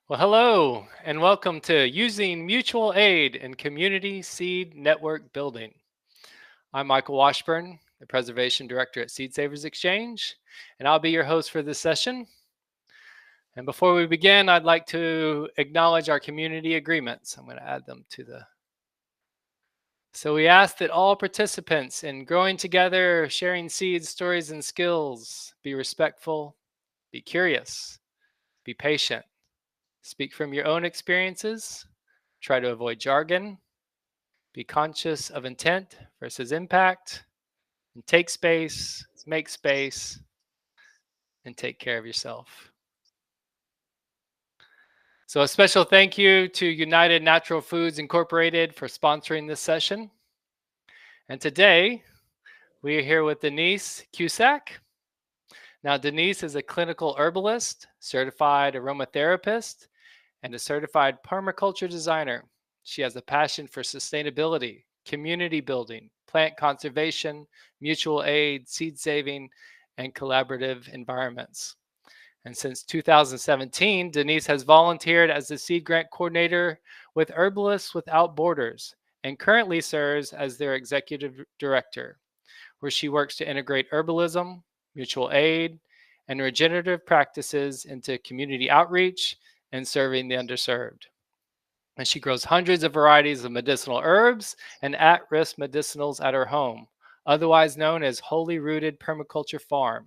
Well, hello, and welcome to Using Mutual Aid in Community Seed Network Building. I'm Michael Washburn, the Preservation Director at Seed Savers Exchange, and I'll be your host for this session. And before we begin, I'd like to acknowledge our community agreements. I'm going to add them to the. So we ask that all participants in growing together, sharing seeds, stories, and skills be respectful, be curious, be patient, speak from your own experiences, try to avoid jargon, be conscious of intent versus impact, and take space, make space, and take care of yourself. So, a special thank you to United Natural Foods Incorporated for sponsoring this session. And today, we are here with Denise Cusack. Now, Denise is a clinical herbalist, certified aromatherapist, and a certified permaculture designer. She has a passion for sustainability, community building, plant conservation, mutual aid, seed saving, and collaborative environments. And since 2017, Denise has volunteered as the seed grant coordinator with Herbalists Without Borders and currently serves as their executive director, where she works to integrate herbalism, mutual aid, and regenerative practices into community outreach and serving the underserved. And she grows hundreds of varieties of medicinal herbs and at-risk medicinals at her home, otherwise known as Wholly Rooted Permaculture Farm,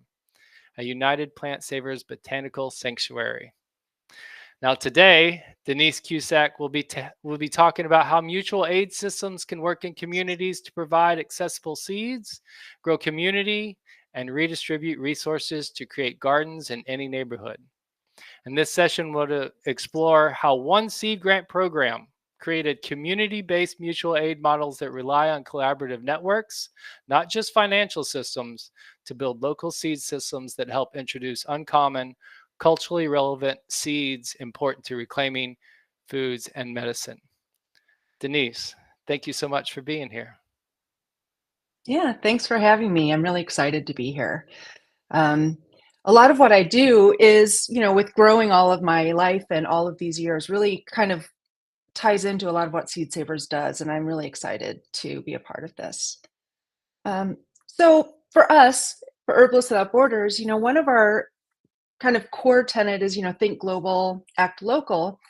a United Plant Savers botanical sanctuary. Now today, Denise Cusack will be talking about how mutual aid systems can work in communities to provide accessible seeds, grow community, and redistribute resources to create gardens in any neighborhood. And this session will explore how one seed grant program created community-based mutual aid models that rely on collaborative networks, not just financial systems, to build local seed systems that help introduce uncommon, culturally relevant seeds important to reclaiming foods and medicine. Denise, thank you so much for being here. Yeah, thanks for having me. I'm really excited to be here. A lot of what I do is, with growing all of my life and all of these years, really kind of ties into a lot of what Seed Savers does, and I'm really excited to be a part of this. So for us, for Herbalists Without Borders, one of our kind of core tenet is, think global, act local.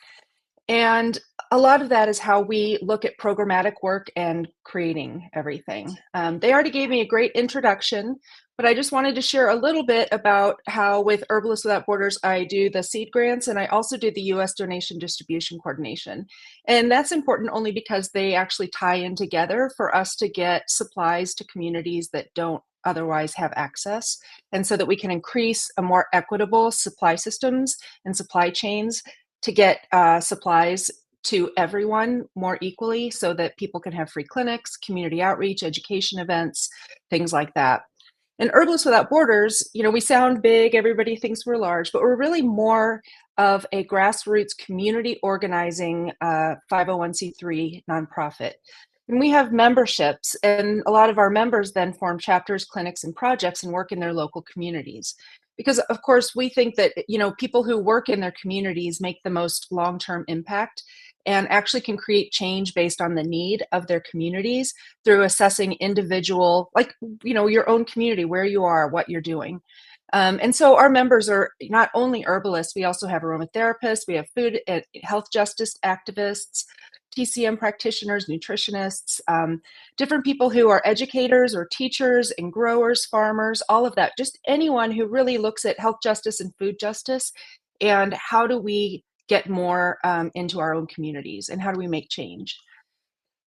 And a lot of that is how we look at programmatic work and creating everything. They already gave me a great introduction, but I just wanted to share a little bit about how with Herbalists Without Borders, I do the seed grants and I also do the US donation distribution coordination. And that's important only because they actually tie in together for us to get supplies to communities that don't otherwise have access, and so that we can increase a more equitable supply systems and supply chains to get supplies to everyone more equally so that people can have free clinics, community outreach, education events, things like that. And Herbalists Without Borders, we sound big, everybody thinks we're large, but we're really more of a grassroots community organizing 501c3 nonprofit. And we have memberships, and a lot of our members then form chapters, clinics, and projects and work in their local communities. Because of course we think that people who work in their communities make the most long-term impact and actually can create change based on the need of their communities through assessing individual, like your own community, where you are, what you're doing. And so our members are not only herbalists, we also have aromatherapists, we have food and health justice activists, TCM practitioners, nutritionists, different people who are educators or teachers and growers, farmers, all of that. Just anyone who really looks at health justice and food justice and how do we get more into our own communities and how do we make change.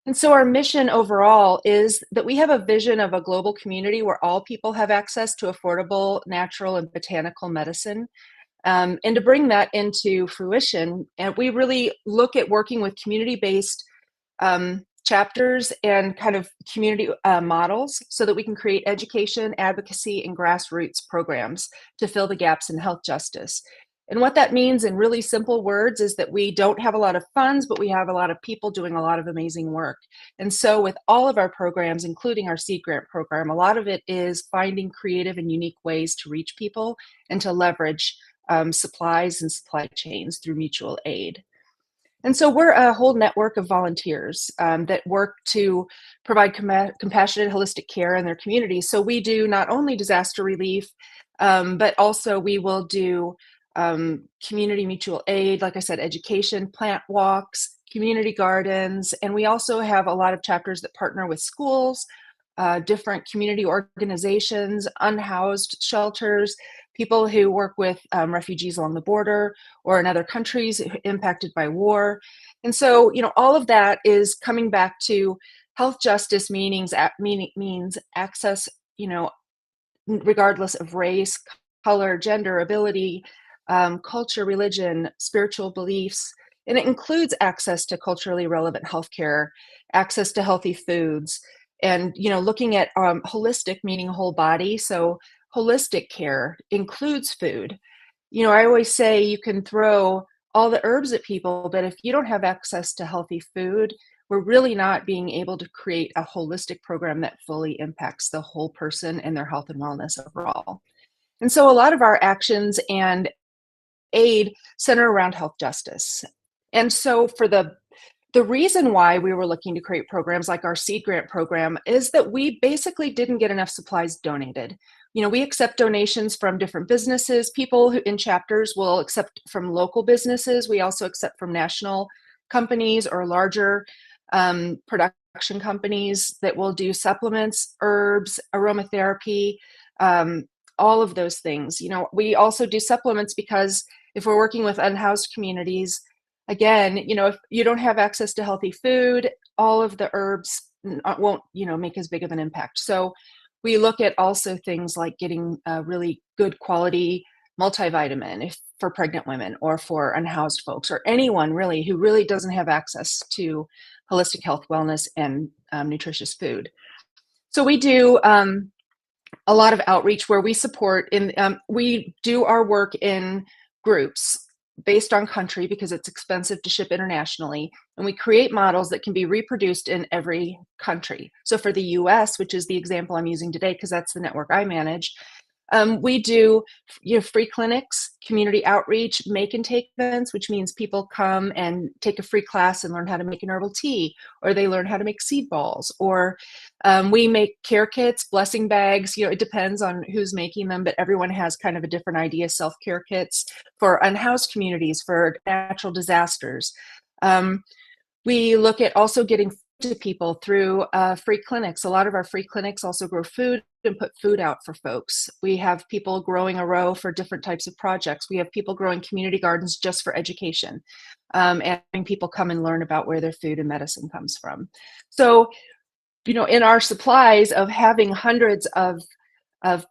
And so our mission overall is that we have a vision of a global community where all people have access to affordable, natural, and botanical medicine. And to bring that into fruition, and we really look at working with community-based chapters and kind of community models so that we can create education, advocacy, and grassroots programs to fill the gaps in health justice. And what that means in really simple words is that we don't have a lot of funds, but we have a lot of people doing a lot of amazing work. And so with all of our programs, including our seed grant program, a lot of it is finding creative and unique ways to reach people and to leverage supplies and supply chains through mutual aid. And so we're a whole network of volunteers that work to provide compassionate, holistic care in their communities. So we do not only disaster relief, but also we will do community mutual aid, like I said, education, plant walks, community gardens, and we also have a lot of chapters that partner with schools, different community organizations, unhoused shelters, people who work with refugees along the border or in other countries impacted by war. And so, all of that is coming back to health justice means access, regardless of race, color, gender, ability, culture, religion, spiritual beliefs. And it includes access to culturally relevant healthcare, access to healthy foods, and looking at holistic, meaning whole body. So holistic care includes food. I always say you can throw all the herbs at people, but if you don't have access to healthy food, we're really not being able to create a holistic program that fully impacts the whole person and their health and wellness overall. And so a lot of our actions and aid center around health justice. And so for the reason why we were looking to create programs like our seed grant program is that we basically didn't get enough supplies donated. We accept donations from different businesses. People who in chapters will accept from local businesses. We also accept from national companies or larger production companies that will do supplements, herbs, aromatherapy, all of those things. We also do supplements because if we're working with unhoused communities, again, if you don't have access to healthy food, all of the herbs won't, make as big of an impact. So we look at also things like getting a really good quality multivitamin for pregnant women or for unhoused folks or anyone really who really doesn't have access to holistic health, wellness, and nutritious food. So we do a lot of outreach where we support we do our work in groups based on country because it's expensive to ship internationally. And we create models that can be reproduced in every country. So for the US, which is the example I'm using today, because that's the network I manage, we do free clinics, community outreach, make and take events, which means people come and take a free class and learn how to make an herbal tea, or they learn how to make seed balls, or we make care kits, blessing bags. It depends on who's making them, but everyone has kind of a different idea. Self-care kits for unhoused communities, for natural disasters. We look at also getting to people through free clinics. A lot of our free clinics also grow food and put food out for folks. We have people growing a row for different types of projects. We have people growing community gardens just for education, and having people come and learn about where their food and medicine comes from. So, in our supplies of having hundreds of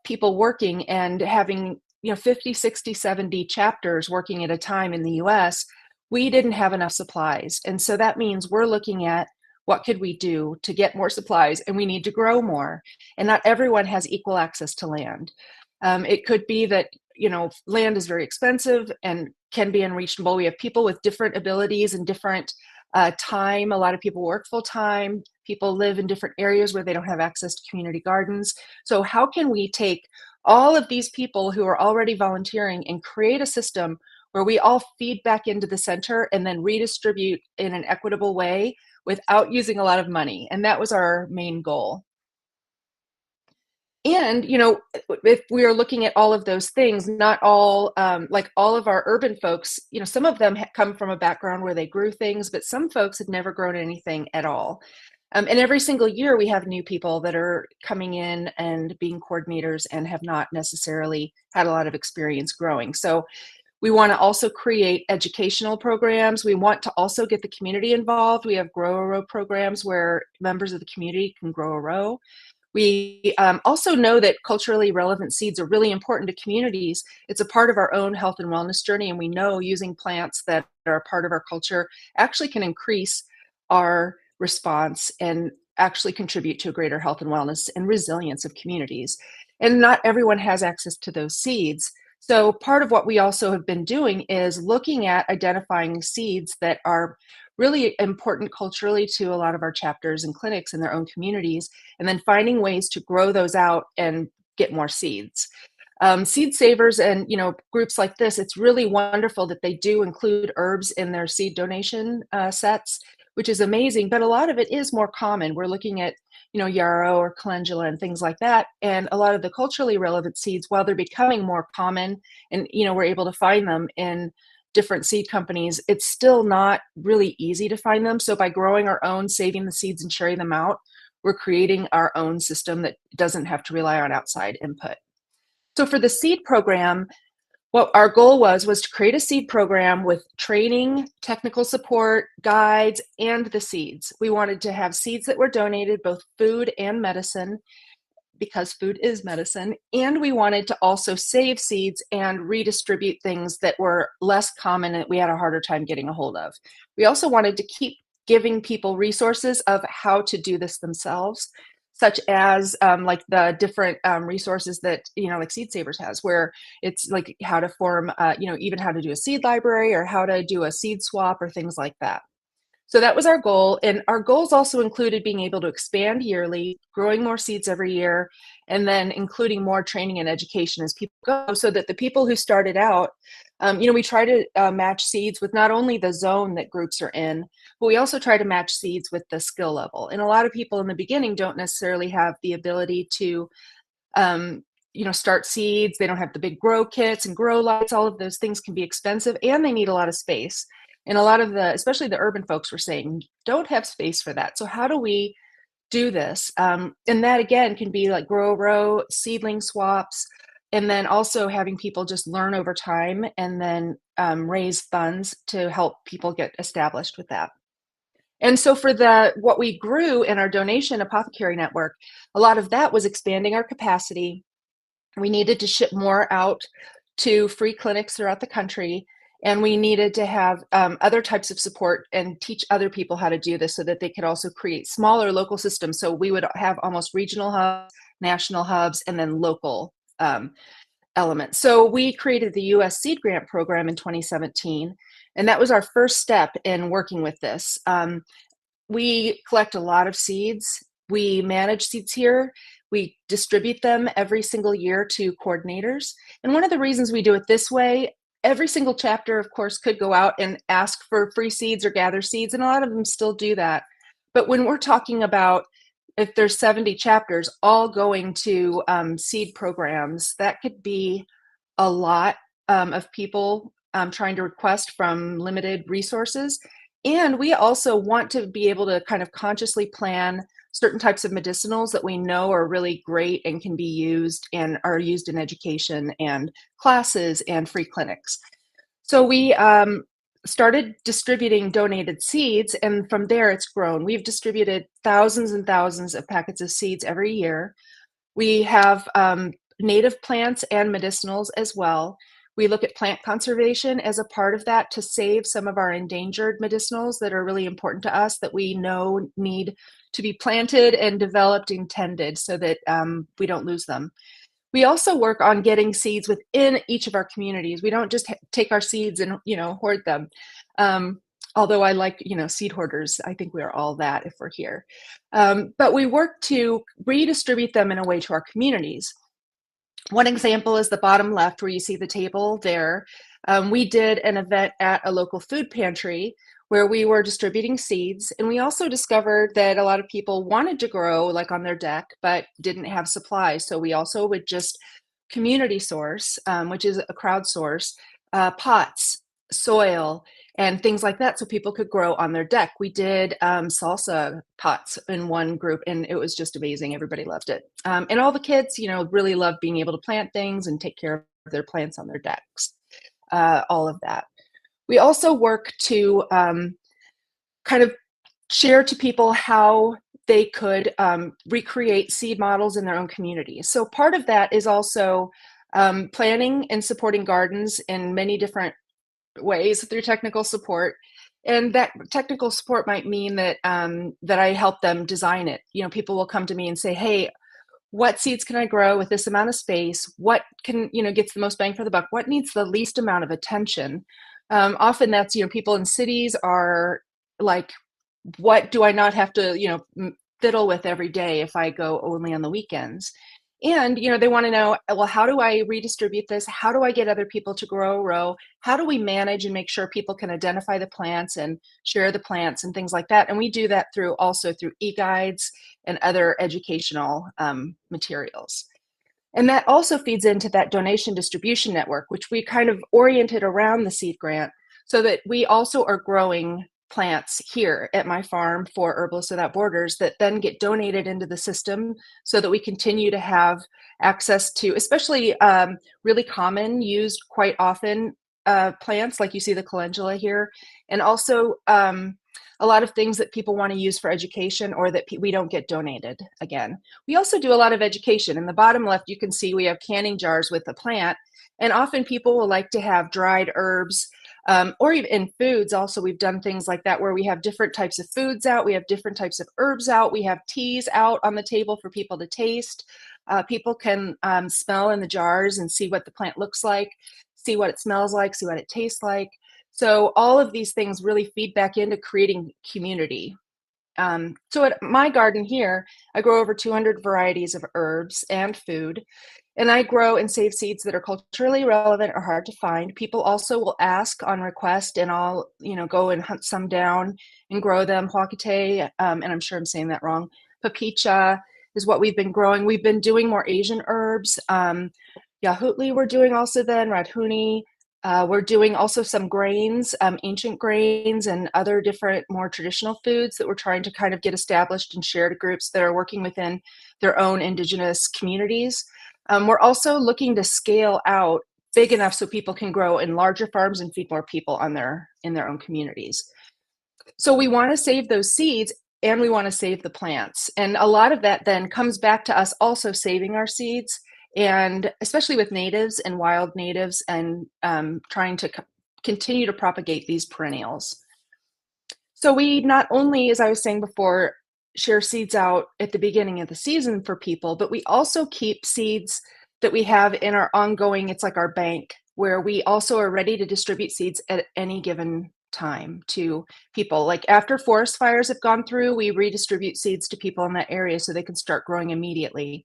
people working and having 50, 60, 70 chapters working at a time in the US, we didn't have enough supplies. And so that means we're looking at what could we do to get more supplies, and we need to grow more. And not everyone has equal access to land. It could be that, land is very expensive and can be unreachable. We have people with different abilities and different time. A lot of people work full time. People live in different areas where they don't have access to community gardens. So how can we take all of these people who are already volunteering and create a system where we all feed back into the center and then redistribute in an equitable way without using a lot of money? And that was our main goal. And, if we are looking at all of those things, not all, like all of our urban folks, some of them come from a background where they grew things, but some folks had never grown anything at all. And every single year we have new people that are coming in and being coordinators and have not necessarily had a lot of experience growing. So we want to also create educational programs. We want to also get the community involved. We have grow a row programs where members of the community can grow a row. We also know that culturally relevant seeds are really important to communities. It's a part of our own health and wellness journey, and we know using plants that are a part of our culture actually can increase our response and actually contribute to a greater health and wellness and resilience of communities. And not everyone has access to those seeds. So part of what we also have been doing is looking at identifying seeds that are really important culturally to a lot of our chapters and clinics in their own communities, and then finding ways to grow those out and get more seeds. Seed savers and groups like this, it's really wonderful that they do include herbs in their seed donation sets, which is amazing. But a lot of it is more common. We're looking at yarrow or calendula and things like that. And a lot of the culturally relevant seeds, while they're becoming more common and we're able to find them in different seed companies, it's still not really easy to find them. So by growing our own, saving the seeds and sharing them out, we're creating our own system that doesn't have to rely on outside input. So for the seed program, what our goal was to create a seed program with training, technical support, guides, and the seeds. We wanted to have seeds that were donated, both food and medicine, because food is medicine. And we wanted to also save seeds and redistribute things that were less common and we had a harder time getting a hold of. We also wanted to keep giving people resources of how to do this themselves, such as like the different resources that like Seed Savers has, where it's like how to form even how to do a seed library or how to do a seed swap or things like that. So that was our goal. And our goals also included being able to expand yearly, growing more seeds every year, and then including more training and education as people go, so that the people who started out, we try to match seeds with not only the zone that groups are in, but we also try to match seeds with the skill level. And a lot of people in the beginning don't necessarily have the ability to start seeds. They don't have the big grow kits and grow lights. All of those things can be expensive and they need a lot of space. And a lot of especially the urban folks were saying, don't have space for that. So how do we do this? And that again can be like grow row, seedling swaps, and then also having people just learn over time and then raise funds to help people get established with that. And so for what we grew in our donation apothecary network, a lot of that was expanding our capacity. We needed to ship more out to free clinics throughout the country. And we needed to have other types of support and teach other people how to do this so that they could also create smaller local systems. So we would have almost regional hubs, national hubs, and then local elements. So we created the U.S. Seed Grant Program in 2017. And that was our first step in working with this. We collect a lot of seeds. We manage seeds here. We distribute them every single year to coordinators. And one of the reasons we do it this way, every single chapter, of course, could go out and ask for free seeds or gather seeds, and a lot of them still do that. But when we're talking about if there's 70 chapters all going to seed programs, that could be a lot of people trying to request from limited resources. And we also want to be able to kind of consciously plan certain types of medicinals that we know are really great and can be used and are used in education and classes and free clinics. So we started distributing donated seeds, and from there it's grown. We've distributed thousands and thousands of packets of seeds every year. We have native plants and medicinals as well. We look at plant conservation as a part of that to save some of our endangered medicinals that are really important to us that we know need to be planted and developed and tended so that we don't lose them. We also work on getting seeds within each of our communities. We don't just take our seeds and hoard them. Although I like seed hoarders. I think we are all that if we're here. But we work to redistribute them in a way to our communities. One example is the bottom left where you see the table there. We did an event at a local food pantry where we were distributing seeds. And we also discovered that a lot of people wanted to grow like on their deck, but didn't have supplies. So we also would just community source, which is a crowdsource, pots, soil, and things like that so people could grow on their deck. We did salsa pots in one group, and it was just amazing. Everybody loved it. And all the kids, really loved being able to plant things and take care of their plants on their decks, all of that. We also work to kind of share to people how they could recreate seed models in their own communities. So part of that is also planning and supporting gardens in many different ways through technical support. And that technical support might mean that that I help them design it. People will come to me and say, hey, what seeds can I grow with this amount of space? What can, gets the most bang for the buck? What needs the least amount of attention? Often that's, people in cities are like, what do I not have to, fiddle with every day if I go only on the weekends? And, they want to know, well, how do I redistribute this? How do I get other people to grow a row? How do we manage and make sure people can identify the plants and share the plants and things like that? And we do that also through e-guides and other educational materials. And that also feeds into that donation distribution network, which we kind of oriented around the seed grant so that we also are growing plants here at my farm for Herbalists Without Borders that then get donated into the system so that we continue to have access to, especially really common, used quite often plants, like you see the calendula here, and also a lot of things that people want to use for education or that we don't get donated again. We also do a lot of education. In the bottom left, you can see we have canning jars with the plant, and often people will like to have dried herbs or even in foods. Also, we've done things like that where we have different types of foods out, we have different types of herbs out, we have teas out on the table for people to taste. People can smell in the jars and see what the plant looks like, see what it smells like, see what it tastes like. So all of these things really feed back into creating community. So at my garden here, I grow over 200 varieties of herbs and food, and I grow and save seeds that are culturally relevant or hard to find. People also will ask on request, and I'll go and hunt some down and grow them. Huacate, and I'm sure I'm saying that wrong. Papicha is what we've been growing. We've been doing more Asian herbs. Yahutli we're doing also then, Radhuni. We're doing also some grains, ancient grains and other different more traditional foods that we're trying to kind of get established and share to groups that are working within their own indigenous communities. We're also looking to scale out big enough so people can grow in larger farms and feed more people in their own communities. So we want to save those seeds and we want to save the plants. And a lot of that then comes back to us also saving our seeds, and especially with natives and wild natives, and trying to continue to propagate these perennials. So we not only, as I was saying before, share seeds out at the beginning of the season for people, but we also keep seeds that we have in our ongoing, it's like our bank, where we also are ready to distribute seeds at any given time to people. Like after forest fires have gone through, we redistribute seeds to people in that area so they can start growing immediately.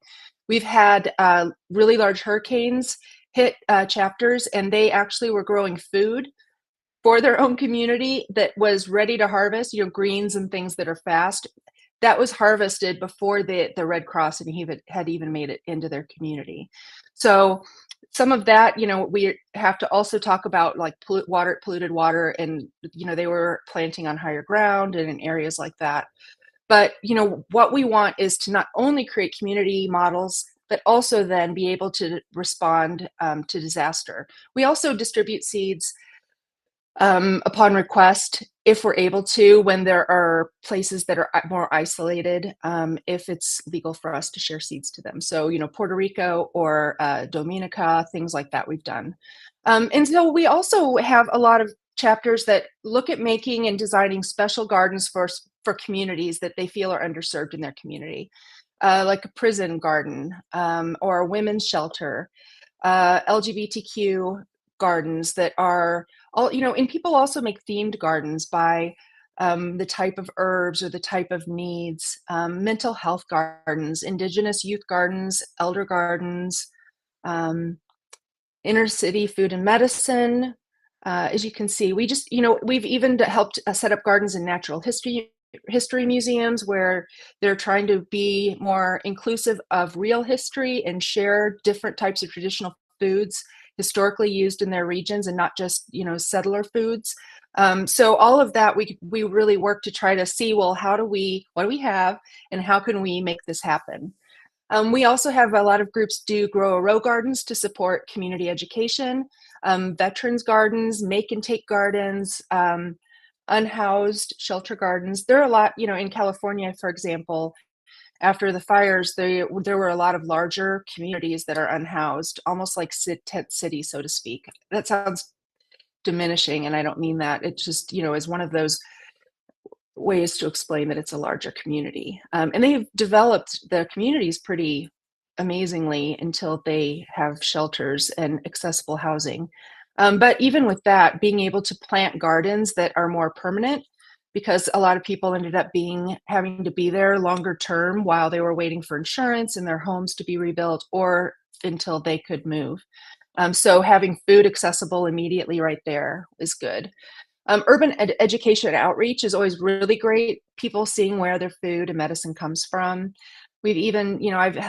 We've had really large hurricanes hit chapters, and they actually were growing food for their own community that was ready to harvest, greens and things that are fast. That was harvested before the Red Cross and had even made it into their community. So some of that, we have to also talk about like polluted water, and they were planting on higher ground and in areas like that. But what we want is to not only create community models, but also then be able to respond to disaster. We also distribute seeds upon request, if we're able to, when there are places that are more isolated, if it's legal for us to share seeds to them. So, Puerto Rico or Dominica, things like that we've done. And so we also have a lot of chapters that look at making and designing special gardens for communities that they feel are underserved in their community, like a prison garden or a women's shelter, LGBTQ gardens that are all, and people also make themed gardens by the type of herbs or the type of needs, mental health gardens, indigenous youth gardens, elder gardens, inner city food and medicine. As you can see, we just, we've even helped set up gardens in natural history museums where they're trying to be more inclusive of real history and share different types of traditional foods historically used in their regions, and not just settler foods. So all of that we really work to try to see, well, what do we have and how can we make this happen? We also have a lot of groups do grow a row gardens to support community education, veterans gardens, make and take gardens, unhoused shelter gardens. There are a lot, in California, for example, after the fires, there were a lot of larger communities that are unhoused, almost like tent city, so to speak. That sounds diminishing, and I don't mean that. It just, is one of those ways to explain that it's a larger community. And they've developed the communities pretty amazingly until they have shelters and accessible housing. But even with that, being able to plant gardens that are more permanent, because a lot of people ended up having to be there longer term while they were waiting for insurance and their homes to be rebuilt or until they could move. So having food accessible immediately right there is good. Urban education and outreach is always really great. People seeing where their food and medicine comes from. We've even,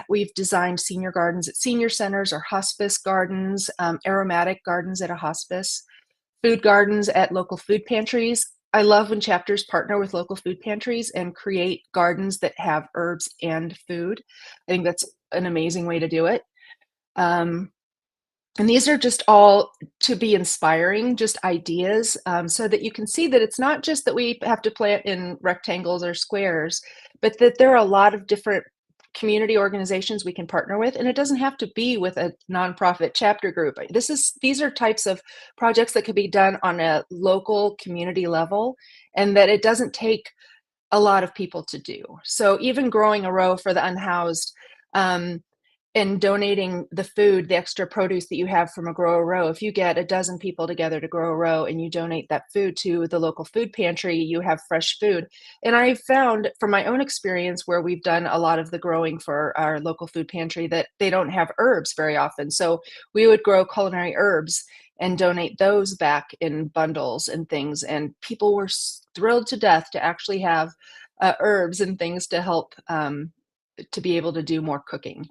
we've designed senior gardens at senior centers or hospice gardens, aromatic gardens at a hospice, food gardens at local food pantries. I love when chapters partner with local food pantries and create gardens that have herbs and food. I think that's an amazing way to do it. And these are just all to be inspiring, just ideas, so that you can see that it's not just that we have to plant in rectangles or squares, but that there are a lot of different community organizations we can partner with, and it doesn't have to be with a nonprofit chapter group. These are types of projects that could be done on a local community level, and that it doesn't take a lot of people to do. So even growing a row for the unhoused, and donating the food, the extra produce that you have from a grow a row. If you get a dozen people together to grow a row and you donate that food to the local food pantry, you have fresh food. And I found from my own experience where we've done a lot of the growing for our local food pantry that they don't have herbs very often. So we would grow culinary herbs and donate those back in bundles and things. And people were thrilled to death to actually have herbs and things to help to be able to do more cooking.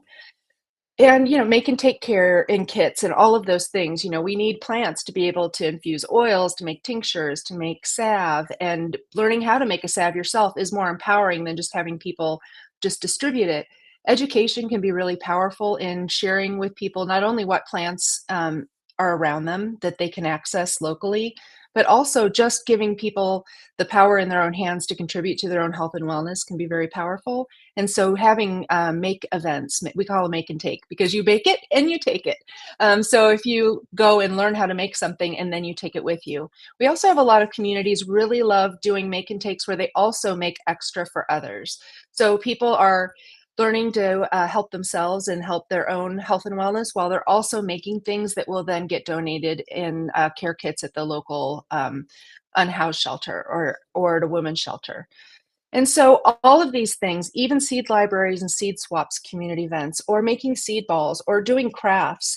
And, make and take care in kits and all of those things. We need plants to be able to infuse oils, to make tinctures, to make salve. And learning how to make a salve yourself is more empowering than just having people just distribute it. Education can be really powerful in sharing with people not only what plants are around them that they can access locally, but also just giving people the power in their own hands to contribute to their own health and wellness can be very powerful. And so having make events, we call them make and take, because you bake it and you take it. So if you go and learn how to make something and then you take it with you. We also have a lot of communities really love doing make and takes where they also make extra for others. So people are learning to help themselves and help their own health and wellness while they're also making things that will then get donated in care kits at the local unhoused shelter or at a women's shelter. And so all of these things, even seed libraries and seed swaps, community events, or making seed balls or doing crafts,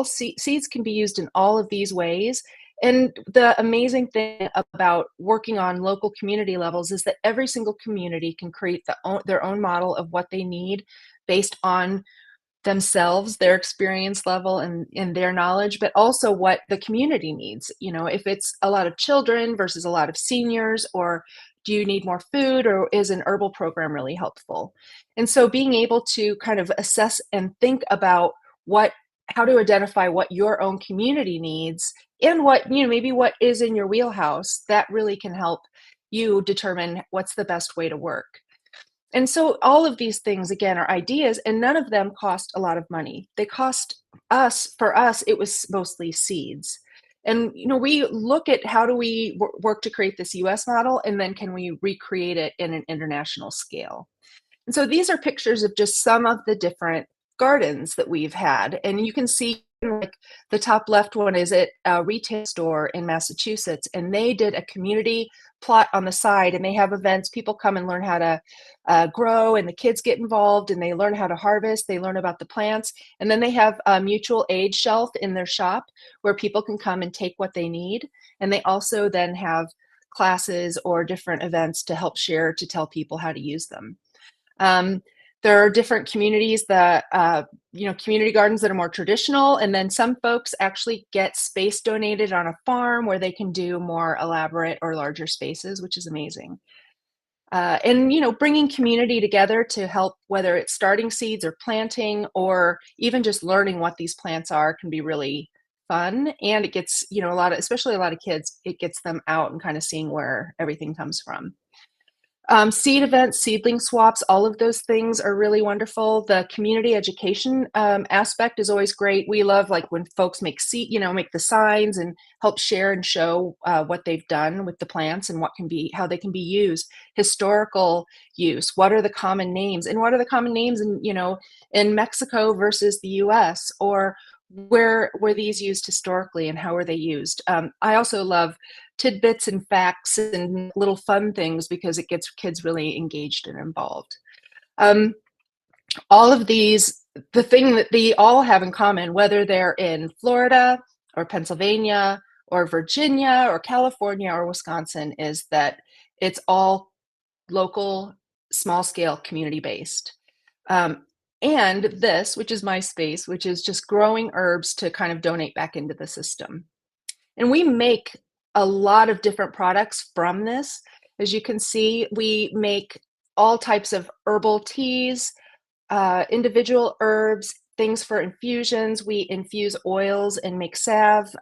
seeds can be used in all of these ways. And the amazing thing about working on local community levels is that every single community can create their own model of what they need based on themselves, their experience level and their knowledge, but also what the community needs. If it's a lot of children versus a lot of seniors, or do you need more food, or is an herbal program really helpful? And so being able to kind of assess and think about how to identify what your own community needs and what, maybe what is in your wheelhouse, that really can help you determine what's the best way to work. And so all of these things, again, are ideas, and none of them cost a lot of money. They cost for us, it was mostly seeds. And, we look at how do we work to create this US model, and then can we recreate it in an international scale? And so these are pictures of just some of the different gardens that we've had. And you can see like the top left one is at a retail store in Massachusetts, and they did a community plot on the side, and they have events. People come and learn how to grow, and the kids get involved, and they learn how to harvest. They learn about the plants, and then they have a mutual aid shelf in their shop where people can come and take what they need. And they also then have classes or different events to help share, to tell people how to use them. There are different communities that, community gardens that are more traditional. And then some folks actually get space donated on a farm where they can do more elaborate or larger spaces, which is amazing. And, bringing community together to help, whether it's starting seeds or planting, or even just learning what these plants are, can be really fun. And it gets, especially a lot of kids, it gets them out and kind of seeing where everything comes from. Seed events, seedling swaps, all of those things are really wonderful. The community education aspect is always great. We love when folks make make the signs and help share and show what they've done with the plants and how they can be used. Historical use. What are the common names? And what are the common names in Mexico versus the US? Or where were these used historically and how were they used? I also love tidbits and facts and little fun things because it gets kids really engaged and involved. All of these, the thing that they all have in common, whether they're in Florida or Pennsylvania or Virginia or California or Wisconsin, is that it's all local, small scale, community based. And this, which is my space, which is just growing herbs to kind of donate back into the system. And we make a lot of different products from this. As you can see, we make all types of herbal teas, individual herbs, things for infusions. We infuse oils and make salve.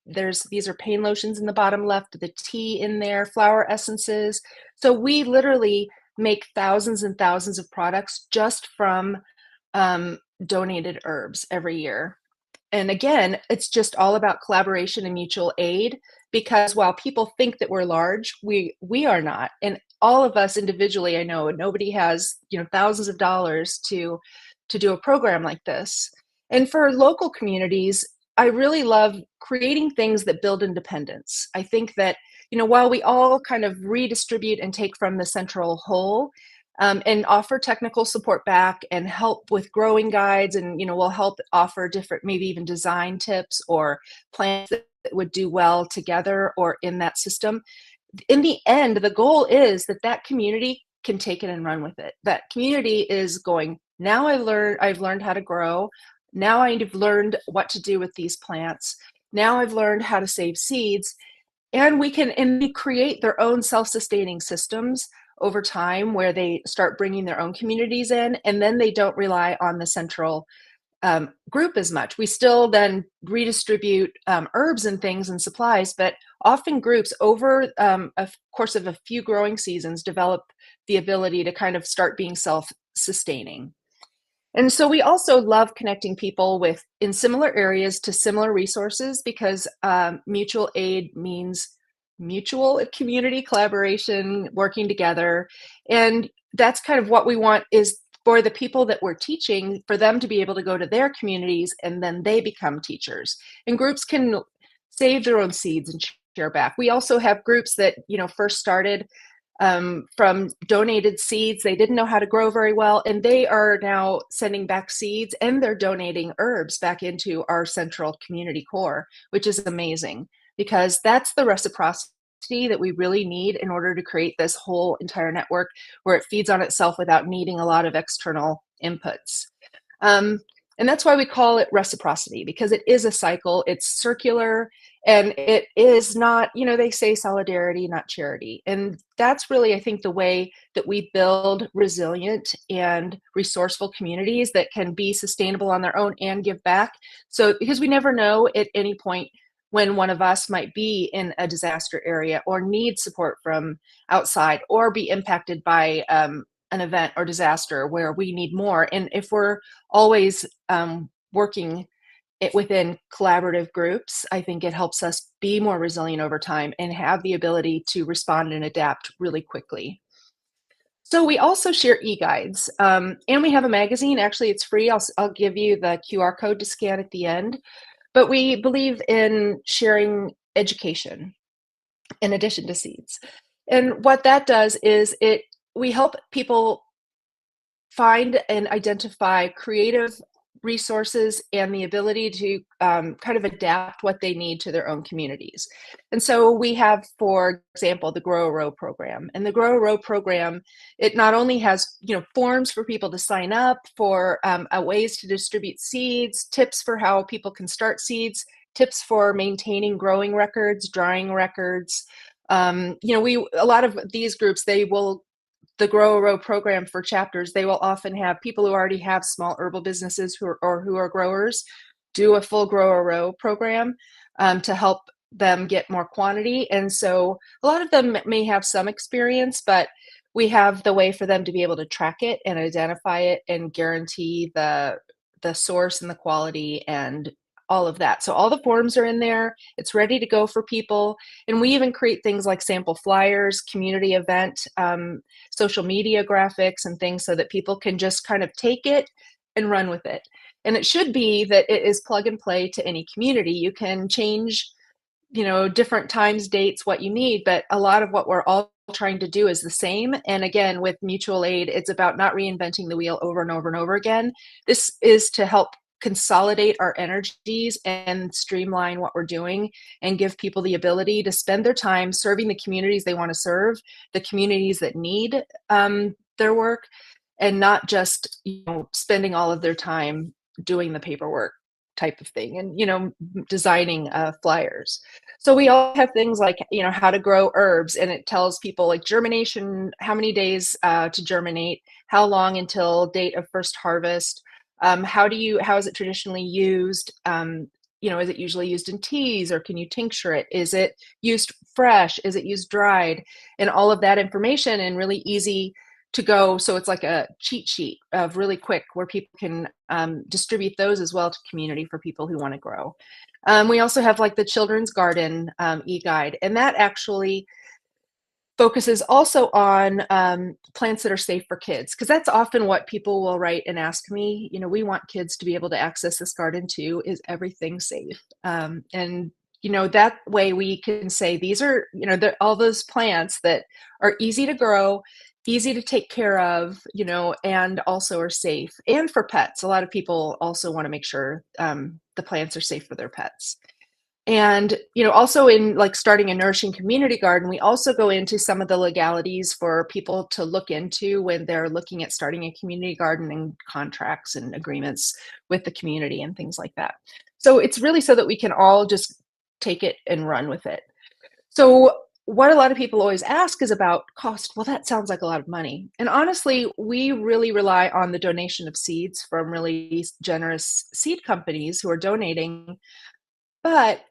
These are pain lotions in the bottom left, the tea in there, flower essences. So we literally make thousands and thousands of products just from donated herbs every year. And again, it's just all about collaboration and mutual aid, because while people think that we're large, we are not. And all of us individually, I know nobody has, thousands of dollars to do a program like this. And for local communities, I really love creating things that build independence. I think that, while we all kind of redistribute and take from the central whole, and offer technical support back and help with growing guides, and we'll help offer different, maybe even design tips or plants that would do well together or in that system. In the end, the goal is that community can take it and run with it. That community is going, now I've learned how to grow. Now I've learned what to do with these plants. Now I've learned how to save seeds. And they create their own self-sustaining systems over time where they start bringing their own communities in, and then they don't rely on the central group as much. We still then redistribute herbs and things and supplies, but often groups over a course of a few growing seasons develop the ability to kind of start being self-sustaining. And so we also love connecting people in similar areas to similar resources, because mutual aid means mutual community collaboration, working together. And that's kind of what we want, is for the people that we're teaching, for them to be able to go to their communities and then they become teachers. And groups can save their own seeds and share back. We also have groups that, first started from donated seeds. They didn't know how to grow very well, and they are now sending back seeds, and they're donating herbs back into our central community core, which is amazing, because that's the reciprocity that we really need in order to create this whole entire network where it feeds on itself without needing a lot of external inputs. And that's why we call it reciprocity, because it is a cycle, it's circular, and it is not, they say solidarity, not charity. And that's really, I think, the way that we build resilient and resourceful communities that can be sustainable on their own and give back. So, because we never know at any point when one of us might be in a disaster area or need support from outside or be impacted by an event or disaster where we need more. And if we're always working within collaborative groups, I think it helps us be more resilient over time and have the ability to respond and adapt really quickly. So we also share e-guides, and we have a magazine. Actually, it's free. I'll give you the QR code to scan at the end. But we believe in sharing education in addition to seeds. And what that does is we help people find and identify creative resources and the ability to kind of adapt what they need to their own communities. And so we have, for example, the Grow a Row program. And the Grow a Row program, it not only has forms for people to sign up for, ways to distribute seeds, tips for how people can start seeds, tips for maintaining growing records, drying records. A lot of these groups, the Grow a Row program for chapters, they will often have people who already have small herbal businesses who are growers do a full Grow a Row program to help them get more quantity. And so a lot of them may have some experience, but we have the way for them to be able to track it and identify it and guarantee the source and the quality and all of that. So all the forms are in there. It's ready to go for people. And we even create things like sample flyers, community event, social media graphics and things so that people can just kind of take it and run with it. And it should be that it is plug and play to any community. You can change, different times, dates, what you need, but a lot of what we're all trying to do is the same. And again, with mutual aid, it's about not reinventing the wheel over and over and over again. This is to help consolidate our energies and streamline what we're doing and give people the ability to spend their time serving the communities they want to serve, the communities that need their work, and not just spending all of their time doing the paperwork type of thing and designing flyers. So we all have things like how to grow herbs, and it tells people like germination, how many days to germinate, how long until date of first harvest, how is it traditionally used, is it usually used in teas, or can you tincture it, is it used fresh, is it used dried, and all of that information, and really easy to go. So it's like a cheat sheet of really quick where people can distribute those as well to community for people who want to grow. We also have like the children's garden e-guide, and that actually focuses also on plants that are safe for kids, because that's often what people will write and ask me. We want kids to be able to access this garden too. Is everything safe? And that way we can say these are all those plants that are easy to grow, easy to take care of, and also are safe. And for pets, a lot of people also want to make sure the plants are safe for their pets. And, also in like starting a nourishing community garden, we also go into some of the legalities for people to look into when they're looking at starting a community garden, and contracts and agreements with the community and things like that. So it's really so that we can all just take it and run with it. So what a lot of people always ask is about cost. Well, that sounds like a lot of money. And honestly, we really rely on the donation of seeds from really generous seed companies who are donating. But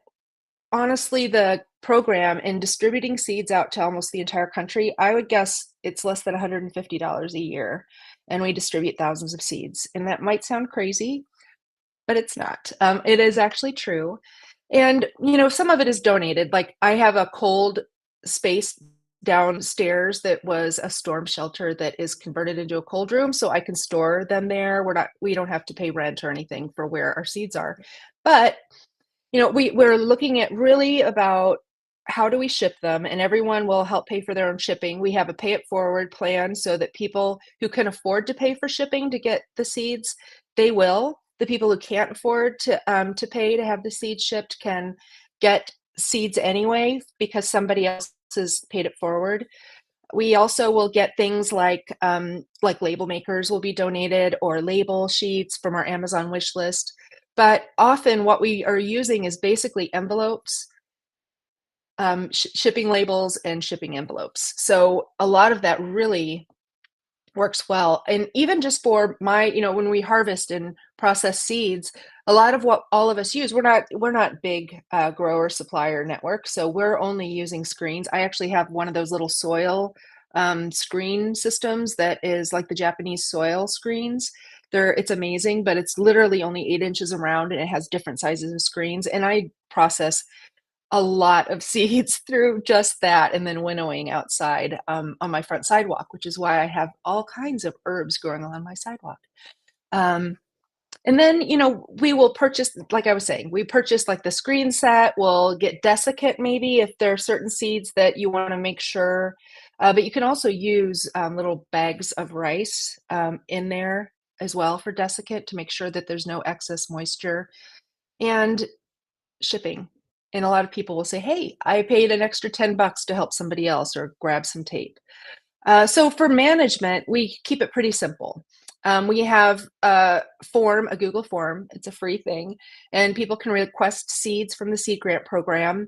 honestly, the program in distributing seeds out to almost the entire country, I would guess it's less than $150 a year. And we distribute thousands of seeds. And that might sound crazy, but it's not. It is actually true. And, some of it is donated. Like I have a cold space downstairs that was a storm shelter that is converted into a cold room, so I can store them there. We don't have to pay rent or anything for where our seeds are. But we're looking at really about how do we ship them, and everyone will help pay for their own shipping. We have a pay it forward plan so that people who can afford to pay for shipping to get the seeds, they will. The people who can't afford to pay to have the seeds shipped can get seeds anyway because somebody else has paid it forward. We also will get things like label makers will be donated, or label sheets from our Amazon wish list. But often what we are using is basically envelopes, shipping labels, and shipping envelopes. So a lot of that really works well. And even just for when we harvest and process seeds, a lot of what all of us use, we're not big grower supplier network, so we're only using screens. I actually have one of those little soil screen systems that is like the Japanese soil screens. It's amazing, but it's literally only 8 inches around, and it has different sizes of screens. And I process a lot of seeds through just that, and then winnowing outside on my front sidewalk, which is why I have all kinds of herbs growing along my sidewalk. And then, we will purchase, like I was saying, we purchase like the screen set. We'll get desiccant maybe if there are certain seeds that you want to make sure. But you can also use little bags of rice in there as well for desiccant to make sure that there's no excess moisture. And shipping. And a lot of people will say, hey, I paid an extra $10 to help somebody else, or grab some tape. So for management, we keep it pretty simple. We have a Google form. It's a free thing, and people can request seeds from the seed grant program.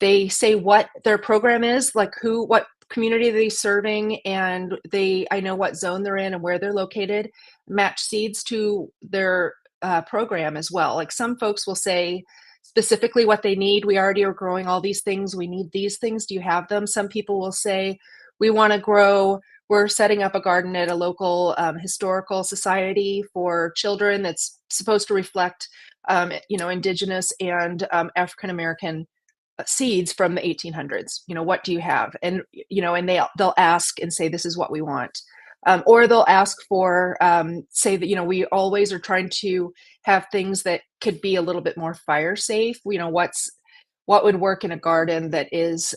They say what their program is, like what community they're serving, and I know what zone they're in and where they're located, match seeds to their program as well. Like some folks will say specifically what they need. We already are growing all these things. We need these things. Do you have them? Some people will say, we're setting up a garden at a local historical society for children that's supposed to reflect, Indigenous and African-American seeds from the 1800s. What do you have? And, and they'll ask and say, this is what we want. Or they'll ask for, say that, we always are trying to have things that could be a little bit more fire safe. What would work in a garden that is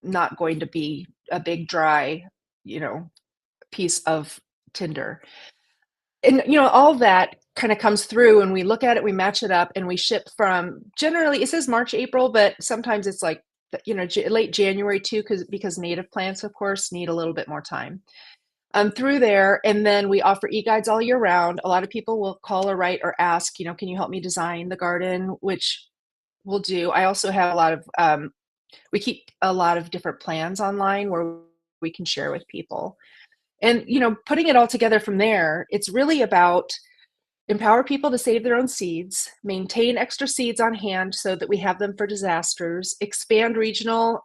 not going to be a big dry, piece of tinder. And, all that kind of comes through, and we look at it, we match it up, and we ship from, generally, it says March, April, but sometimes it's like, late January too, because native plants, of course, need a little bit more time. Through there, and then we offer e-guides all year round. A lot of people will call or write or ask, can you help me design the garden, which we'll do. I also have we keep a lot of different plans online where we can share with people. And, putting it all together from there, it's really about empower people to save their own seeds, maintain extra seeds on hand so that we have them for disasters, expand regional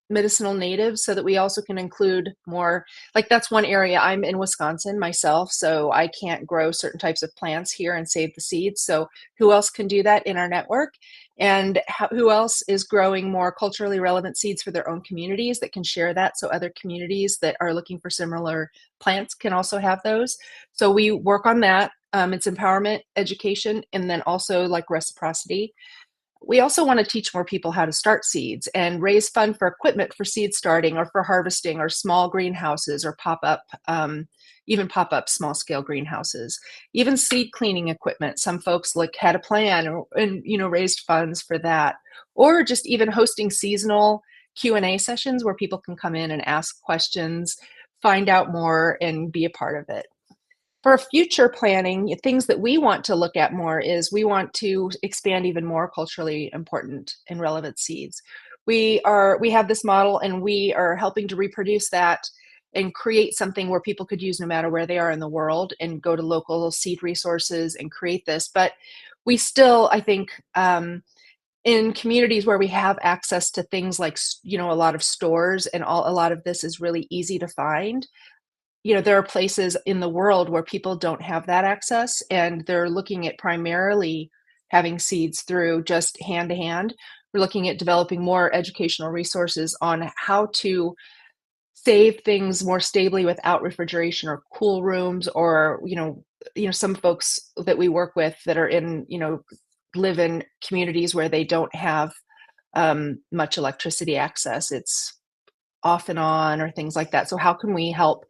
medicinal natives so that we also can include more, like that's one area. I'm in Wisconsin myself, so I can't grow certain types of plants here and save the seeds. So who else can do that in our network? And who else is growing more culturally relevant seeds for their own communities that can share that, so other communities that are looking for similar plants can also have those. So we work on that. It's empowerment, education, and then also like reciprocity. We also want to teach more people how to start seeds and raise fund for equipment for seed starting or for harvesting or small greenhouses or even pop-up small-scale greenhouses, even seed cleaning equipment. Some folks had a plan and raised funds for that, or just even hosting seasonal Q&A sessions where people can come in and ask questions, find out more, and be a part of it. For future planning, things that we want to look at more is we want to expand even more culturally important and relevant seeds. We have this model, and we are helping to reproduce that and create something where people could use no matter where they are in the world and go to local seed resources and create this. But we still, I think, in communities where we have access to things like, a lot of stores and a lot of this is really easy to find. There are places in the world where people don't have that access, and they're looking at primarily having seeds through just hand to hand. We're looking at developing more educational resources on how to save things more stably without refrigeration or cool rooms, or, some folks that we work with that are live in communities where they don't have much electricity access. It's off and on or things like that. So how can we help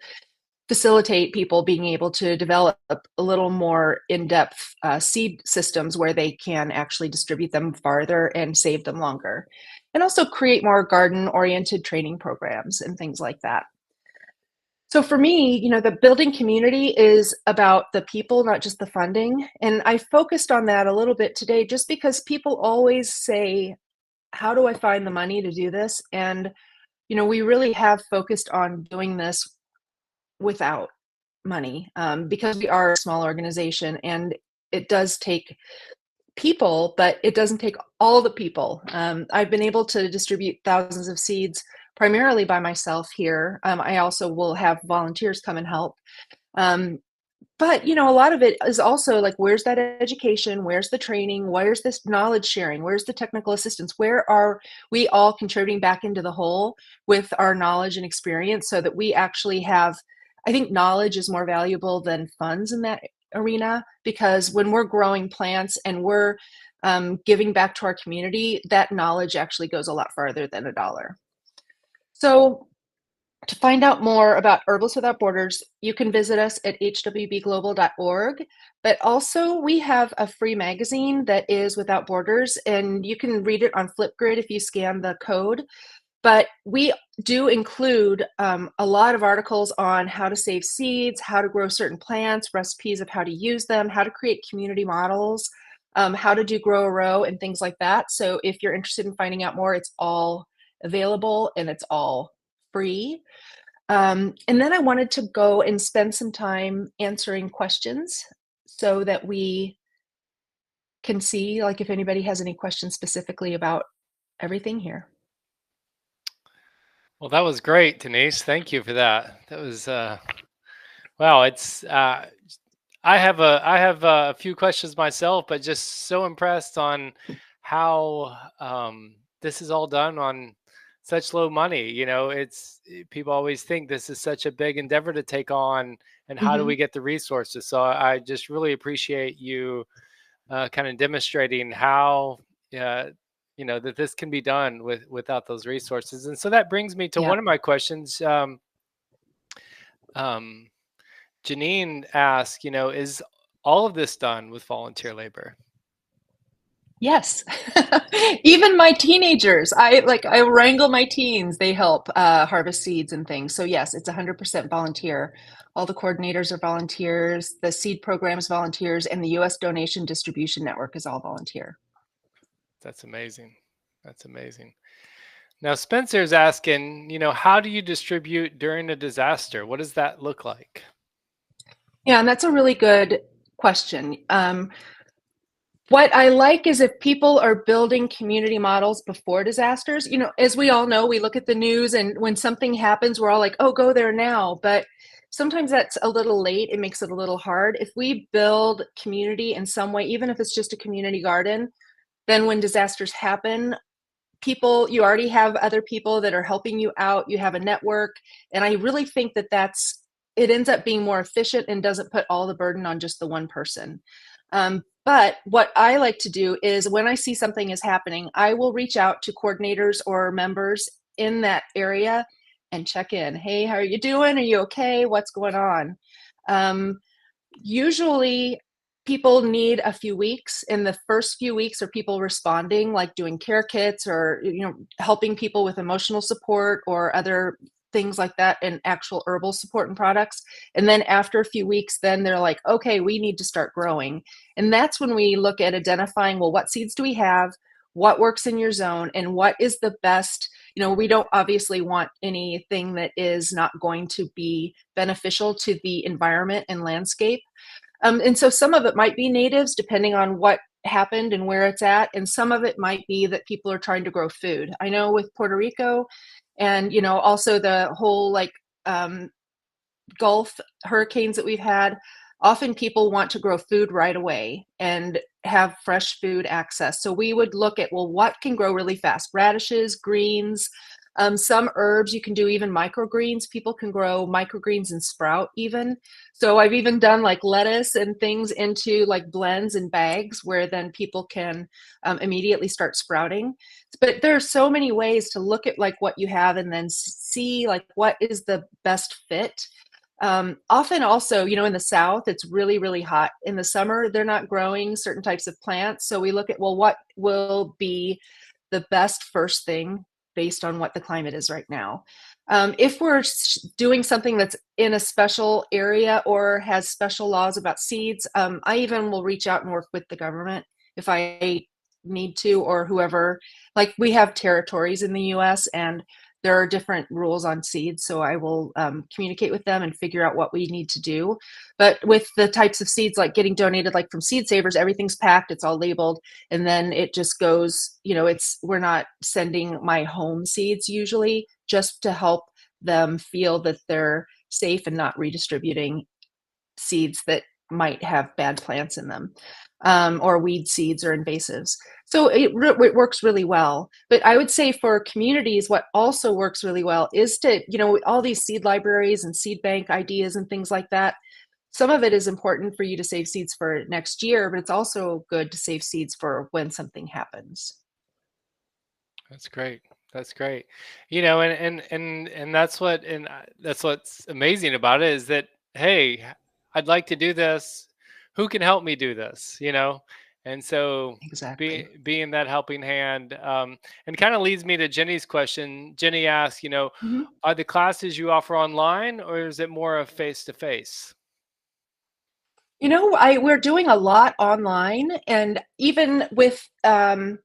facilitate people being able to develop a little more in-depth seed systems where they can actually distribute them farther and save them longer, and also create more garden-oriented training programs and things like that. So for me, the building community is about the people, not just the funding. And I focused on that a little bit today, just because people always say, how do I find the money to do this? And, we really have focused on doing this without money, because we are a small organization, and it does take people, but it doesn't take all the people. I've been able to distribute thousands of seeds primarily by myself here. I also will have volunteers come and help. But, a lot of it is also like, where's that education? Where's the training? Where's this knowledge sharing? Where's the technical assistance? Where are we all contributing back into the whole with our knowledge and experience, so that we actually have, I think knowledge is more valuable than funds in that arena, because when we're growing plants and we're giving back to our community, that knowledge actually goes a lot farther than $1. So to find out more about Herbalists Without Borders, you can visit us at hwbglobal.org. But also, we have a free magazine that is Without Borders, and you can read it on Flipgrid if you scan the code. But we do include a lot of articles on how to save seeds, how to grow certain plants, recipes of how to use them, how to create community models, how to do grow a row, and things like that. So if you're interested in finding out more, it's all available and it's all free. And then I wanted to go and spend some time answering questions so that we can see, like, if anybody has any questions specifically about everything here. Well, that was great, Denise. Thank you for that. That was wow. It's I have a few questions myself, but just so impressed on how this is all done on such low money. People always think this is such a big endeavor to take on, and how do Hmm. we get the resources? So I just really appreciate you kind of demonstrating how that this can be done without those resources. And so that brings me to Yeah. one of my questions. Um, Janine asked, is all of this done with volunteer labor? Yes. Even my teenagers, I wrangle my teens. They help harvest seeds and things. So yes, it's 100% volunteer. All the coordinators are volunteers. The seed program is volunteers, and the U.S. Donation Distribution Network is all volunteer. That's amazing. That's amazing. Now, Spencer's asking, how do you distribute during a disaster? What does that look like? Yeah, and that's a really good question. What I like is if people are building community models before disasters. As we all know, we look at the news, and when something happens, we're all like, oh, go there now. But sometimes that's a little late. It makes it a little hard. If we build community in some way, even if it's just a community garden, then when disasters happen, you already have other people that are helping you out. You have a network. And I really think it ends up being more efficient and doesn't put all the burden on just the one person. But what I like to do is when I see something is happening, I will reach out to coordinators or members in that area and check in. Hey, how are you doing? Are you okay? What's going on? Usually people need a few weeks. In the first few weeks are people responding, like doing care kits or helping people with emotional support or other things like that, and actual herbal support and products. And then after a few weeks, then they're like, okay, we need to start growing. And that's when we look at identifying, well, what seeds do we have, what works in your zone, and what is the best. We don't obviously want anything that is not going to be beneficial to the environment and landscape. And so some of it might be natives, depending on what happened and where it's at. And some of it might be that people are trying to grow food. I know with Puerto Rico and, also the whole Gulf hurricanes that we've had, often people want to grow food right away and have fresh food access. So we would look at, well, what can grow really fast? Radishes, greens, some herbs. You can do even microgreens. People can grow microgreens and sprout even. So I've even done like lettuce and things into like blends and bags where then people can immediately start sprouting. But there are so many ways to look at like what you have and then see like what is the best fit. Often also, in the South, it's really, really hot. In the summer, they're not growing certain types of plants. So we look at, well, what will be the best first thing based on what the climate is right now. If we're doing something that's in a special area or has special laws about seeds, I even will reach out and work with the government if I need to, or whoever. Like we have territories in the US, and there are different rules on seeds, so I will communicate with them and figure out what we need to do. But with the types of seeds like getting donated, like from Seed Savers, everything's packed, it's all labeled, and then it just goes, we're not sending my home seeds usually, just to help them feel that they're safe and not redistributing seeds that might have bad plants in them, or weed seeds or invasives. So it works really well. But I would say for communities, what also works really well is to, all these seed libraries and seed bank ideas and things like that. Some of it is important for you to save seeds for next year, but it's also good to save seeds for when something happens. That's great. That's great. And that's what's amazing about it is that, hey, I'd like to do this. Who can help me do this? And so Exactly. being that helping hand, and kind of leads me to Jenny's question. Jenny asked, Mhm. are the classes you offer online, or is it more of face to face? We're doing a lot online, and even with a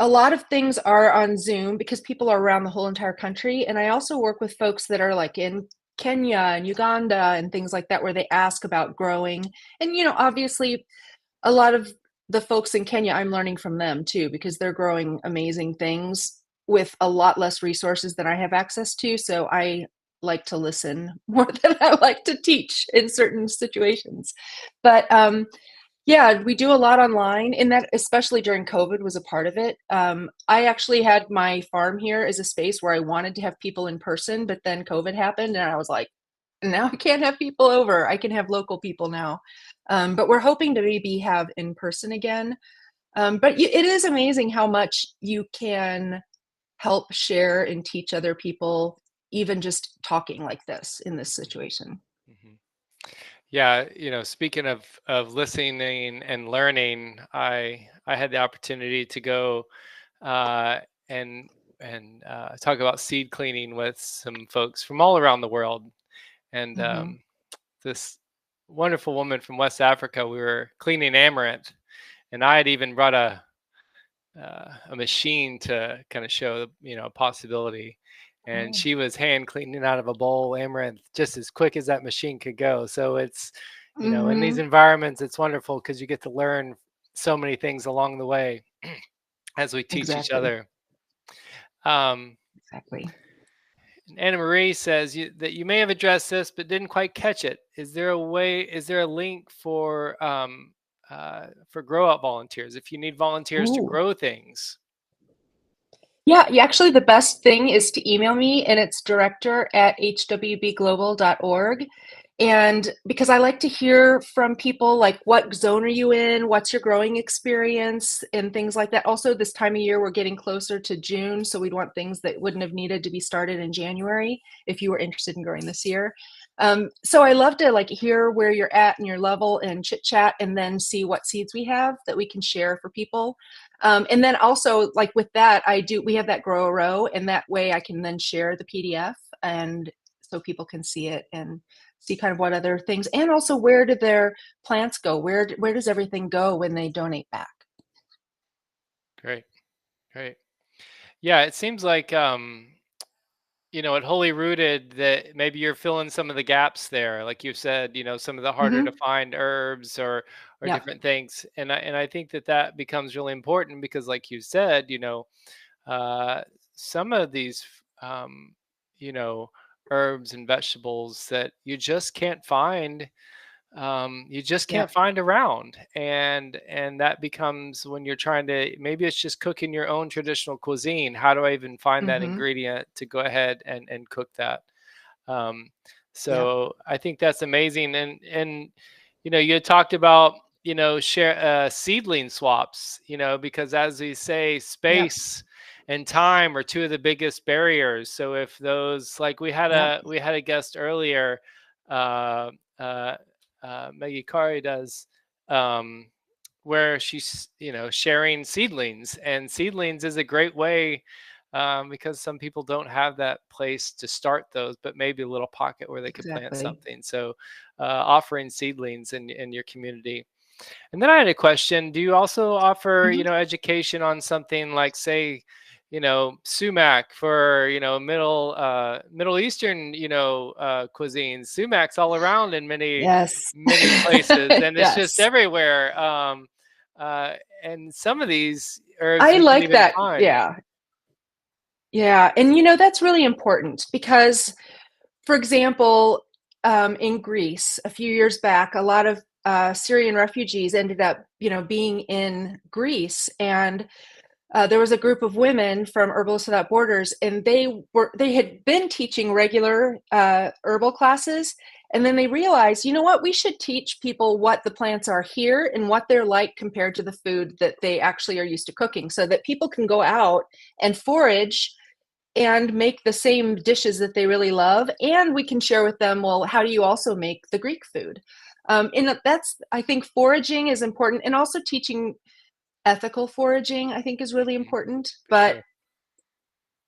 lot of things are on Zoom because people are around the whole entire country. And I also work with folks that are like in Kenya and Uganda and things like that, where they ask about growing. And, obviously, a lot of the folks in Kenya, I'm learning from them too, because they're growing amazing things with a lot less resources than I have access to. So I like to listen more than I like to teach in certain situations. But Yeah, we do a lot online, and that, especially during COVID, was a part of it. I actually had my farm here as a space where I wanted to have people in person, but then COVID happened, and I was like, now I can't have people over. I can have local people now. But we're hoping to maybe have in person again. But it is amazing how much you can help share and teach other people, even just talking like this in this situation. Mhm. Yeah, speaking of listening and learning, I had the opportunity to go uh, and talk about seed cleaning with some folks from all around the world. And Hmm. this wonderful woman from West Africa, we were cleaning amaranth, and I had even brought a machine to kind of show possibility. And Cool. she was hand cleaning out of a bowl amaranth just as quick as that machine could go. So it's, in these Hmm. environments, it's wonderful because you get to learn so many things along the way as we teach each Exactly. other. um, Exactly. Anna Marie says that you may have addressed this but didn't quite catch it. Is there a link for grow out volunteers if you need volunteers to Ooh. grow things? Yeah, actually, the best thing is to email me, and it's director@hwbglobal.org. And because I like to hear from people, like, what zone are you in? What's your growing experience? And things like that. Also, this time of year, we're getting closer to June, so we'd want things that wouldn't have needed to be started in January if you were interested in growing this year. So I love to like hear where you're at and your level and chit chat, and then see what seeds we have that we can share for people. And then also, like with that, we have that grow a row, and that way I can then share the PDF, and so people can see it and see kind of what other things, and also where do their plants go? Where does everything go when they donate back? Great, great. Yeah, it seems like at Holy Rooted that maybe you're filling some of the gaps there, like you said, some of the harder to Hmm. find herbs or Yeah. different things, and I think that becomes really important because, like you said, uh, some of these you know herbs and vegetables that you just Yeah. can't find around, and that becomes when you're trying to, maybe it's just cooking your own traditional cuisine. How do I even find that Hmm. ingredient to go ahead and cook that? um, Yeah. so I think that's amazing. And you had talked about share seedling swaps, because as we say, Yeah. space and time are two of the biggest barriers. So if those, like Yeah. we had a guest earlier, uh, uh, Maggie Kari does, um, where she's sharing seedlings, and seedlings is a great way, because some people don't have that place to start those, but maybe a little pocket where they could plant Exactly. something. So offering seedlings in your community. And then I had a question: do you also offer Hmm. education on something like, say, sumac for Middle Eastern cuisines? Sumac's all around in Yes. many places, and it's just Yes. everywhere. Uh, and some of these herbs I we can't like even that. find. Yeah. Yeah. And that's really important because, for example, in Greece a few years back, a lot of Syrian refugees ended up, being in Greece, and there was a group of women from Herbalists Without Borders, and they had been teaching regular herbal classes, and then they realized, you know what, we should teach people what the plants are here and what they're like compared to the food that they actually are used to cooking, so that people can go out and forage and make the same dishes that they really love, and we can share with them, well, how do you also make the Greek food? And that's, I think, foraging is important, and also teaching ethical foraging, I think, is really Mhm. important. For But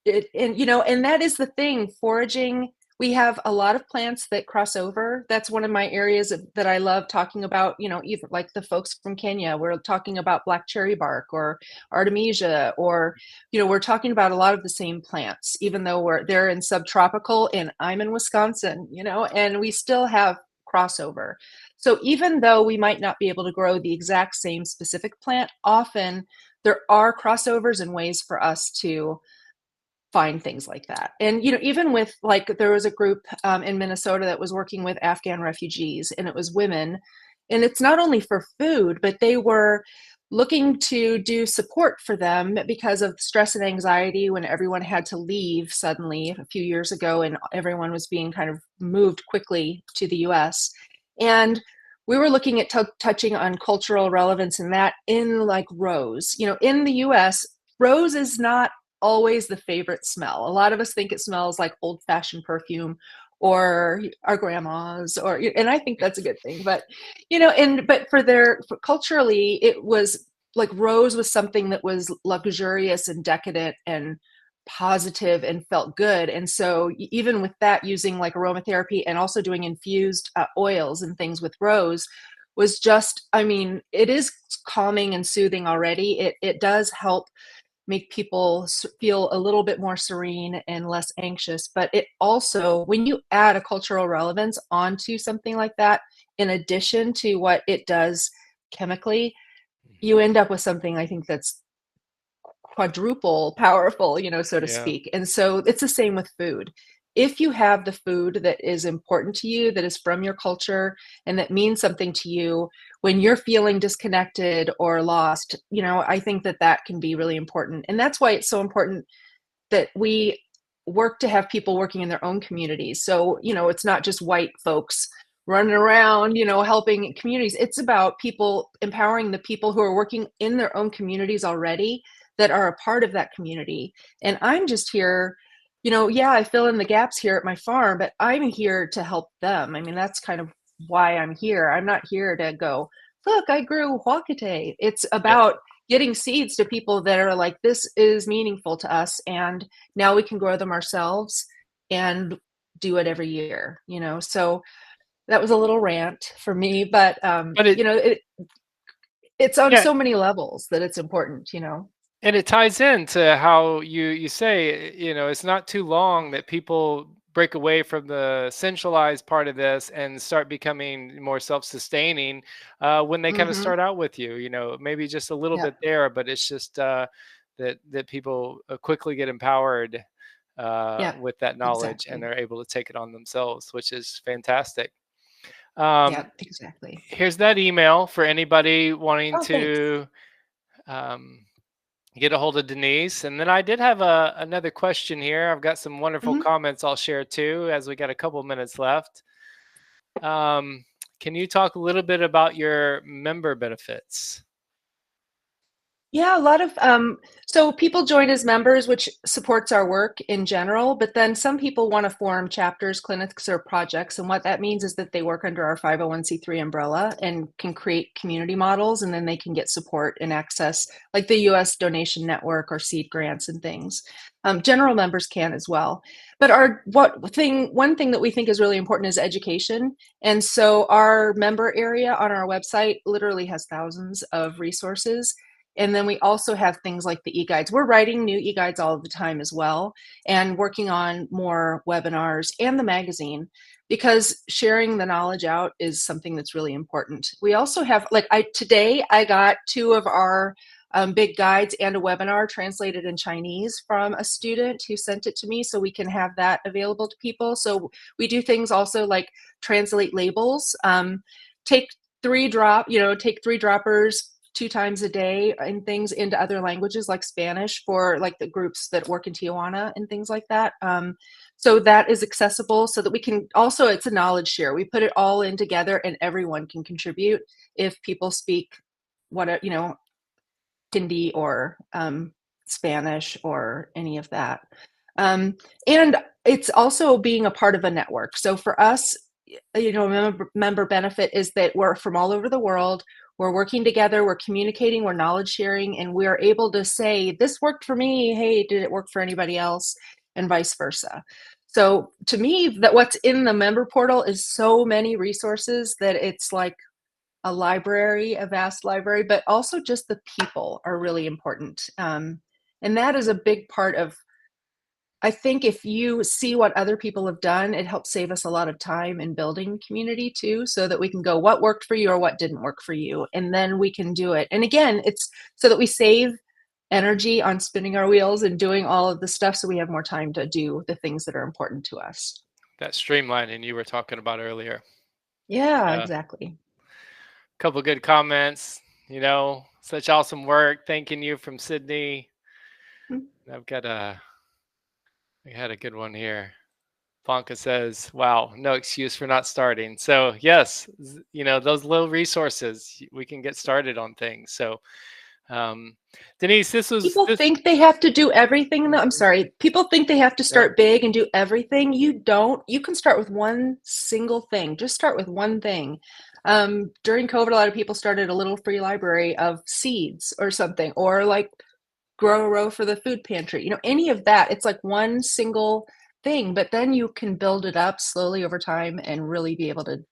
sure. and that is the thing, foraging, we have a lot of plants that cross over. That's one of my areas that I love talking about, even like the folks from Kenya, we're talking about black cherry bark or artemisia, or we're talking about a lot of the same plants, even though they're in subtropical and I'm in Wisconsin, and we still have crossover. So even though we might not be able to grow the exact same specific plant, often there are crossovers and ways for us to find things like that. And even with, like, there was a group in Minnesota that was working with Afghan refugees, and it was women, And it's not only for food, but they were looking to do support for them because of stress and anxiety when everyone had to leave suddenly a few years ago and everyone was being kind of moved quickly to the US. And we were looking at touching on cultural relevance in that in like rose. In the US, rose is not always the favorite smell. A lot of us think it smells like old-fashioned perfume or our grandmas, and I think that's a good thing. But but for culturally, it was like rose was something that was luxurious and decadent and positive and felt good. And so even with that, using like aromatherapy and also doing infused oils and things with rose was just, I mean, it is calming and soothing already. It does help make people feel a little bit more serene and less anxious. But it also, when you add a cultural relevance onto something like that, in addition to what it does chemically, you end up with something, I think, that's quadruple powerful, so to Yeah. speak. And so it's the same with food. If you have the food that is important to you, that is from your culture, and that means something to you, when you're feeling disconnected or lost, I think that that can be really important. And that's why it's so important that we work to have people working in their own communities. So, it's not just white folks running around, helping communities. It's about people empowering the people who are working in their own communities already that are a part of that community. And I'm just here, yeah, I fill in the gaps here at my farm, but I'm here to help them. I mean, that's kind of why I'm here. I'm not here to go, look, I grew huacate. It's Yeah. about getting seeds to people that are like, this is meaningful to us. And now we can grow them ourselves and do it every year, So that was a little rant for me, but But it's on yeah, so many levels that it's important. and it ties into how you say, it's not too long that people break away from the centralized part of this and start becoming more self-sustaining when they kind of Mm-hmm. start out with you, maybe just a little Yeah, bit there, but it's just that people quickly get empowered yeah, with that knowledge and exactly. they're able to take it on themselves, which is fantastic. Yeah, Um, exactly. Here's that email for anybody wanting Oh, thanks. to um, get a hold of Denise. And then I did have another question here. I've got some wonderful Mhm. comments I'll share too, as we got a couple minutes left. Um, can you talk a little bit about your member benefits? Yeah, a lot of so people join as members, which supports our work in general, but then some people want to form chapters, clinics, or projects. And what that means is that they work under our 501(c)(3) umbrella and can create community models, and then they can get support and access like the US donation network or seed grants and things. General members can as well. But one thing that we think is really important is education. And so our member area on our website literally has thousands of resources, and then we also have things like the e-guides. We're writing new e-guides all the time as well, and working on more webinars and the magazine, because sharing the knowledge out is something that's really important. We also have, like, today I got two of our big guides and a webinar translated in Chinese from a student who sent it to me, so we can have that available to people. So we do things also like translate labels, take take 3 droppers 2 times a day and things into other languages like Spanish for like the groups that work in Tijuana and things like that. So that is accessible so that we can also, it's a knowledge share. We put it all in together and everyone can contribute if people speak what, Hindi or Spanish or any of that. And it's also being a part of a network. So for us, member benefit is that we're from all over the world. We're working together, we're communicating, we're knowledge sharing, and we're able to say, this worked for me. Hey, did it work for anybody else? And vice versa. So to me, that what's in the member portal is so many resources that it's like a library, a vast library, but also just the people are really important. And that is a big part of, I think if you see what other people have done, it helps save us a lot of time in building community too, so that we can go, what worked for you or what didn't work for you? And then we can do it. And again, it's so that we save energy on spinning our wheels and doing all of the stuff so we have more time to do the things that are important to us. That streamlining you were talking about earlier. Yeah, Yeah. exactly. couple good comments. Such awesome work. Thanking you from Sydney. I've got I had a good one here. Ponka says, "Wow, no excuse for not starting." So yes, those little resources, we can get started on things. So, Denise, this was People this. think they have to do everything. I'm sorry. People think they have to Yep. start big and do everything. You don't. You can start with one single thing. Just start with one thing. During COVID, a lot of people started a little free library of seeds or something, or like grow a row for the food pantry. Any of that. It's like one single thing, but then you can build it up slowly over time and really be able to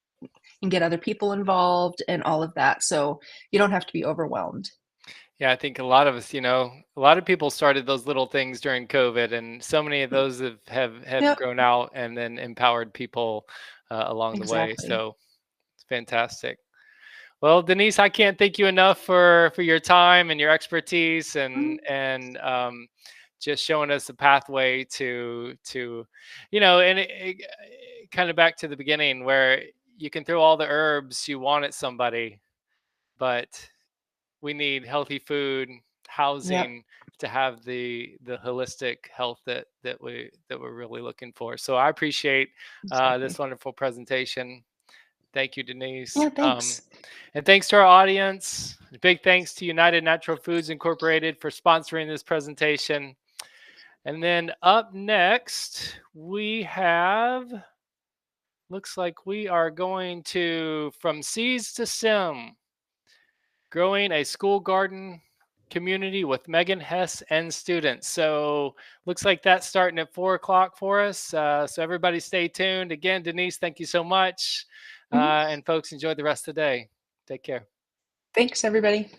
and get other people involved and all of that. So you don't have to be overwhelmed. Yeah, I think a lot of us, a lot of people started those little things during COVID, and so many of those have Yep, grown out and then empowered people along the way. exactly. So it's fantastic. Well, Denise, I can't thank you enough for your time and your expertise and just showing us a pathway to and kind of back to the beginning where you can throw all the herbs you want at somebody, but we need healthy food, Yep, housing to have the holistic health that we're really looking for. So I appreciate this exactly. wonderful presentation. Thank you, Denise. Yeah, thanks. And thanks to our audience. Big thanks to United Natural Foods Incorporated for sponsoring this presentation. And then up next, we have, looks like we are going to From Seeds to Sim, growing a school garden community with Megan Hess and students. So looks like that's starting at 4 o'clock for us. So everybody stay tuned. Again, Denise, thank you so much. Mhm. And folks, enjoy the rest of the day. Take care. Thanks, everybody.